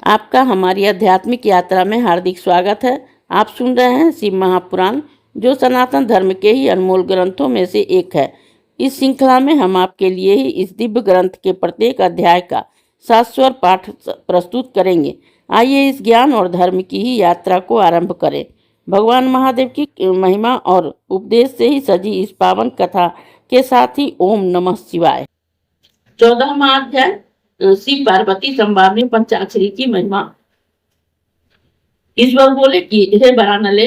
आपका हमारी आध्यात्मिक यात्रा में हार्दिक स्वागत है। आप सुन रहे हैं शिव महापुराण, जो सनातन धर्म के ही अनमोल ग्रंथों में से एक है। इस श्रृंखला में हम आपके लिए ही इस दिव्य ग्रंथ के प्रत्येक अध्याय का शाश्वत पाठ प्रस्तुत करेंगे। आइए इस ज्ञान और धर्म की ही यात्रा को आरंभ करें। भगवान महादेव की महिमा और उपदेश से ही सजी इस पावन कथा के साथ ही ओम नमः शिवाय। 14वां अध्याय, शिव पार्वती संवाद में पंचाक्षरी की महिमा। ईश्वर बोले कि हे बरानले,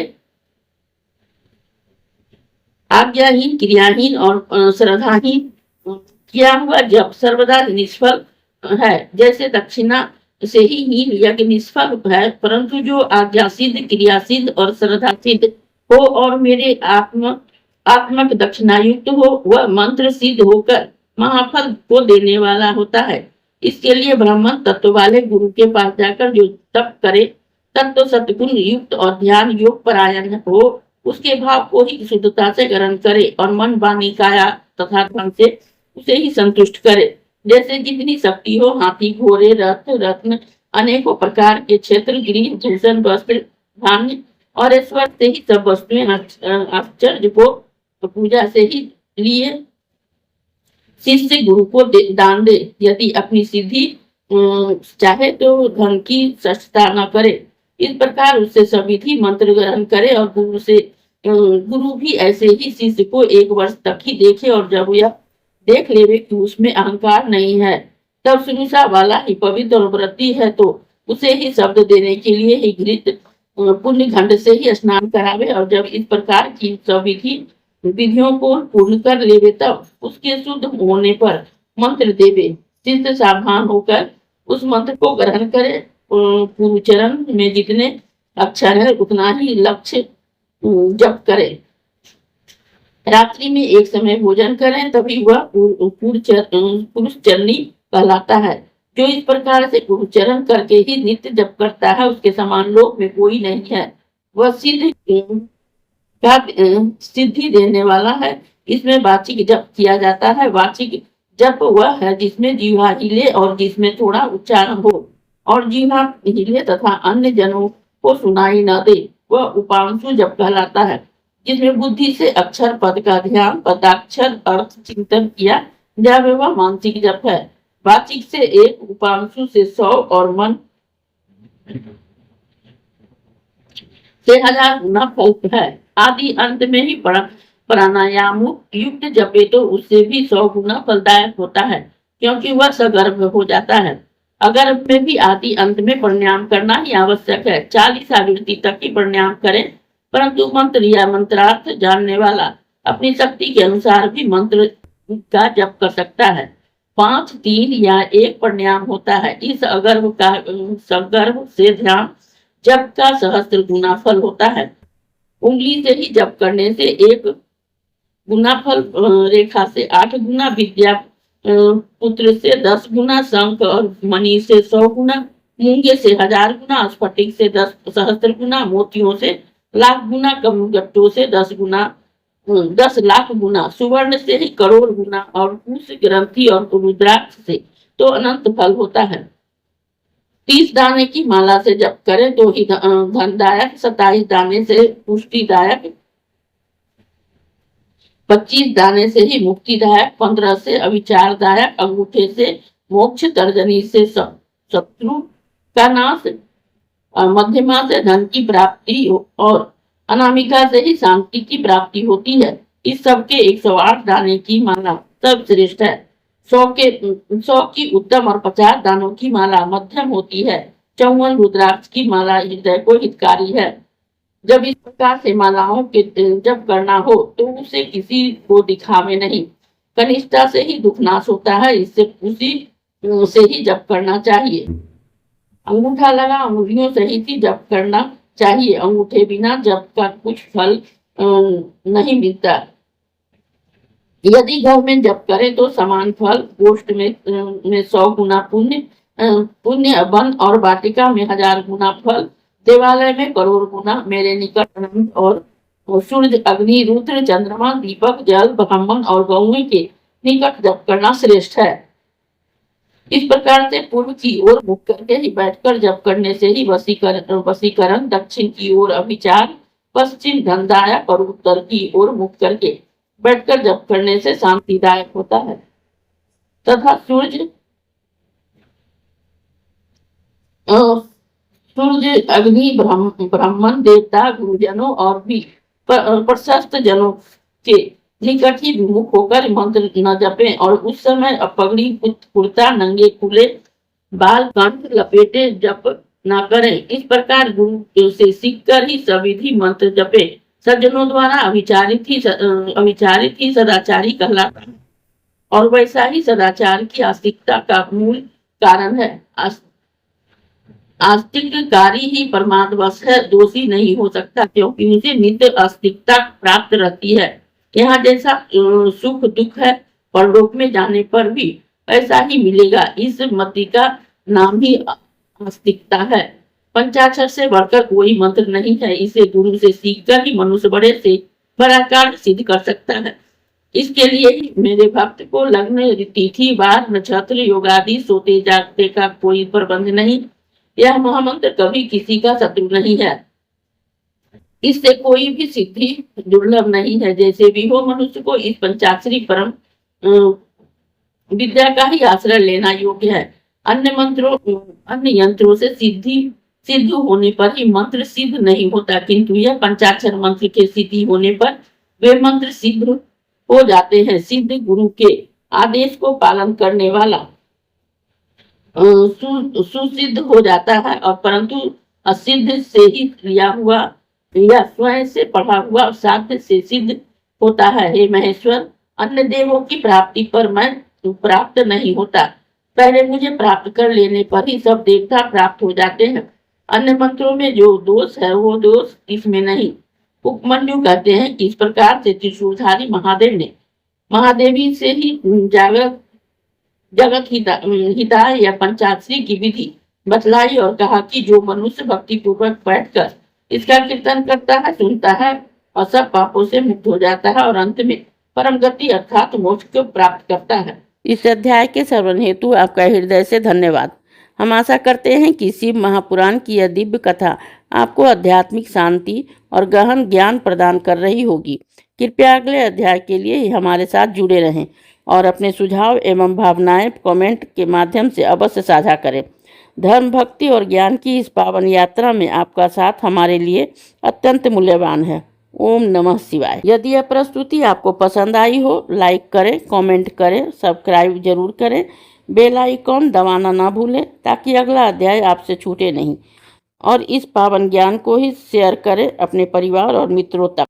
आज्ञाहीन, क्रियाहीन और श्रद्धाहीन किया हुआ जब सर्वदा निष्फल है, जैसे दक्षिणा से ही हीन यज्ञ निष्फल है, परंतु जो आज्ञा सिद्ध, क्रिया सिद्ध और श्रद्धा सिद्ध हो और मेरे आत्मक दक्षिणा युक्त हो, वह मंत्र सिद्ध होकर महाफल को देने वाला होता है। इसके लिए ब्राह्मण तत्व वाले गुरु के पास जाकर जो तप करे, तत्व सत्गुण युक्त और ध्यान योग परायण हो, उसके भाव को ही शुद्धता से ग्रहण करे और मन, वाणी, काया तथा धन से उसे ही संतुष्ट करे। जैसे जितनी शक्ति हो, हाथी, घोड़े, रथ, रत्न, अनेकों प्रकार के क्षेत्र, गृह, भूषण, वस्त्र, धान्य और ऐश्वर्य से ही सब वस्तुएं आश्चर्य को पूजा से ही लिए शिष्य गुरु को दान दे। यदि अपनी सिद्धि चाहे तो धन की सस्ता न करे। इस प्रकार उससे सविधि मंत्र ग्रहण करे और गुरु भी ऐसे ही शिष्य को 1 वर्ष तक ही देखे, और जब यह देख लेवे कि उसमें अहंकार नहीं है, तब सुनिशा वाला ही पवित्र और व्रती है, तो उसे ही शब्द देने के लिए ही घृत पुण्य घंट से ही स्नान करावे। और जब इस प्रकार की सविधि विधियों को पूर्ण कर लेवे, तब उसके शुद्ध होने पर मंत्र देवे। शिष्य सावधान होकर उस मंत्र को ग्रहण करे। पूर्व चरण में जितने अक्षर है उतना ही लक्ष्य जप करे। रात्रि में एक समय भोजन करें, तभी वह पुरुष चरणी कहलाता है। जो इस प्रकार से गुरुचरण करके ही नित्य जप करता है, उसके समान लोक में कोई नहीं है। वह सिद्धि देने वाला है। इसमें वाचिक जप किया जाता है। वाचिक जप वह है जिसमें जीवा हिले और जिसमें थोड़ा उच्चारण हो और जीवा हिले तथा अन्य जनों को सुनाई न दे, वह उपांशु जप कहलाता है। जिसमें बुद्धि से अक्षर पद का ध्यान, पदाक्षर अर्थ चिंतन किया जावे, वह मानसिक जप है। वाचिक से 1, उपांशु से 100 और मन से 1000 गुना फल है। आदि अंत में ही प्राणायाम युक्त जपे तो उससे भी 100 गुना फलदायक होता है, क्योंकि वह सगर्भ हो जाता है। अगर्भ में भी आदि अंत में प्राणायाम करना ही आवश्यक है। 40 आवृत्ति तक ही प्राणायाम करें, परंतु मंत्र या मंत्रार्थ जानने वाला अपनी शक्ति के अनुसार भी मंत्र का जप कर सकता है। 5, 3 या 1 प्राणायाम होता है। इस सगर्भ से ध्यान जप का सहस्त्र गुना फल होता है। उंगली से ही जप करने से 1 गुना फल, रेखा से 8 गुना, विद्या पुत्र से 10 गुना, शंख और मणि से 100 गुना, मूंगे से 1000 गुना, स्फटिक से 10 सहस्त्र गुना, मोतियों से 1,00,000 गुना, कमगट्टों से 10 लाख गुना, सुवर्ण से ही करोड़ गुना और कुश, ग्रंथि और रुद्राक्ष से तो अनंत फल होता है। 30 दाने की माला से जप करें तो ही धनदायक, 27 दाने से पुष्टिदायक, 25 दाने से ही मुक्तिदायक, 15 से अविचारदायक, अंगूठे से मोक्ष, तर्जनी से शत्रु का नाश, मध्यमा से धन की प्राप्ति और अनामिका से ही शांति की प्राप्ति होती है। इस सब के 108 दाने की माला सब श्रेष्ठ है। 100 की उत्तम और 50 दानों की माला मध्यम होती है। 54 रुद्राक्ष की माला हृदय को हितकारी है। जब इस प्रकार से मालाओं के जप करना हो तो उसे किसी को दिखावे नहीं। कनिष्ठा से ही दुख नाश होता है, इससे उसी से ही जप करना चाहिए। अंगूठा लगा उंगलियों सहित ही जप करना चाहिए। अंगूठे बिना जप का कुछ फल नहीं मिलता। यदि घर में जप करें तो समान फल, गोष्ठ में 100 गुना पुण्य, वन और वाटिका में 1000 गुना फल, देवालय में करोड़ गुना, मेरे निकट अनंत और सूर्य, अग्नि, रुद्र, चंद्रमा, दीपक, जल, ब्राह्मण और गौएं के निकट जप करना श्रेष्ठ है। इस प्रकार से पूर्व की ओर मुख करके ही बैठकर जप करने से ही वशीकरण, दक्षिण की ओर अभिचार, पश्चिम धनदायक और उत्तर की ओर मुख करके बैठकर जप करने से शांतिदायक होता है तथा सूर्य, अग्नि, ब्राह्मण, देवता, गुरुजनों और भी प्रशस्त जनों के निकट ही विमुख होकर मंत्र न जपें और उस समय पगड़ी, कुर्ता, नंगे खुले बाल, कंठ लपेटे जप न करें। इस प्रकार गुरु से सीखकर ही सविधि मंत्र जपे। सज्जनों द्वारा अविचारित ही सदाचारी कहलाता है और वैसा ही सदाचार की आस्तिकता का मूल कारण है। आस्तिक कार्य ही परमात्मवश है, दोषी नहीं हो सकता, क्योंकि उसे नित्य आस्तिकता प्राप्त रहती है। यहाँ जैसा सुख दुख है, परलोक में जाने पर भी ऐसा ही मिलेगा। इस मति का नाम ही आस्तिकता है। पंचाक्षर से बढ़कर कोई मंत्र नहीं है। इसे गुरु से सीखकर ही मनुष्य बड़े से बड़ा कार्य सिद्ध कर सकता है। इसके लिए ही मेरे भक्त को लग्न, तिथि, वार, नक्षत्र, योग आदि सोते जागते का कोई प्रबंध नहीं। यह महामंत्र कभी किसी का शत्रु नहीं है। इससे कोई भी सिद्धि दुर्लभ नहीं है। जैसे भी हो, मनुष्य को इस पंचाक्षरी परम विद्या का ही आश्रय लेना योग्य है। अन्य यंत्रों से सिद्ध होने पर ही मंत्र सिद्ध नहीं होता, किंतु यह पंचाक्षर मंत्र के सिद्धि होने पर वे मंत्र सिद्ध हो जाते हैं। सिद्ध गुरु के आदेश को पालन करने वाला सुसिद्ध हो जाता है, और परंतु असिद्ध से ही क्रिया हुआ या स्वयं से पढ़ा हुआ साध्य से सिद्ध होता है। हे महेश्वर, अन्य देवों की प्राप्ति पर मैं प्राप्त नहीं होता। पहले मुझे प्राप्त कर लेने पर ही सब देवता प्राप्त हो जाते हैं। अन्य मंत्रों में जो दोष है वो दोष इसमें नहीं। उपमन्यु कहते हैं कि इस प्रकार से त्रिशूलधारी महादेव ने महादेवी से ही जगत हिताय या पंचाक्षरी की विधि बतलाई और कहा कि जो मनुष्य भक्ति पूर्वक बैठकर इसका कीर्तन करता है, सुनता है और सब पापों से मुक्त हो जाता है और अंत में परम गति अर्थात मोक्ष को प्राप्त करता है। इस अध्याय के श्रवण हेतु आपका हृदय से धन्यवाद। हम आशा करते हैं कि शिव महापुराण की यह दिव्य कथा आपको आध्यात्मिक शांति और गहन ज्ञान प्रदान कर रही होगी। कृपया अगले अध्याय के लिए हमारे साथ जुड़े रहें और अपने सुझाव एवं भावनाएं कमेंट के माध्यम से अवश्य साझा करें। धर्म, भक्ति और ज्ञान की इस पावन यात्रा में आपका साथ हमारे लिए अत्यंत मूल्यवान है। ओम नमः शिवाय। यदि यह प्रस्तुति आपको पसंद आई हो, लाइक करें, कमेंट करें, सब्सक्राइब जरूर करें, बेल आइकॉन दबाना ना भूलें ताकि अगला अध्याय आपसे छूटे नहीं, और इस पावन ज्ञान को ही शेयर करें अपने परिवार और मित्रों तक।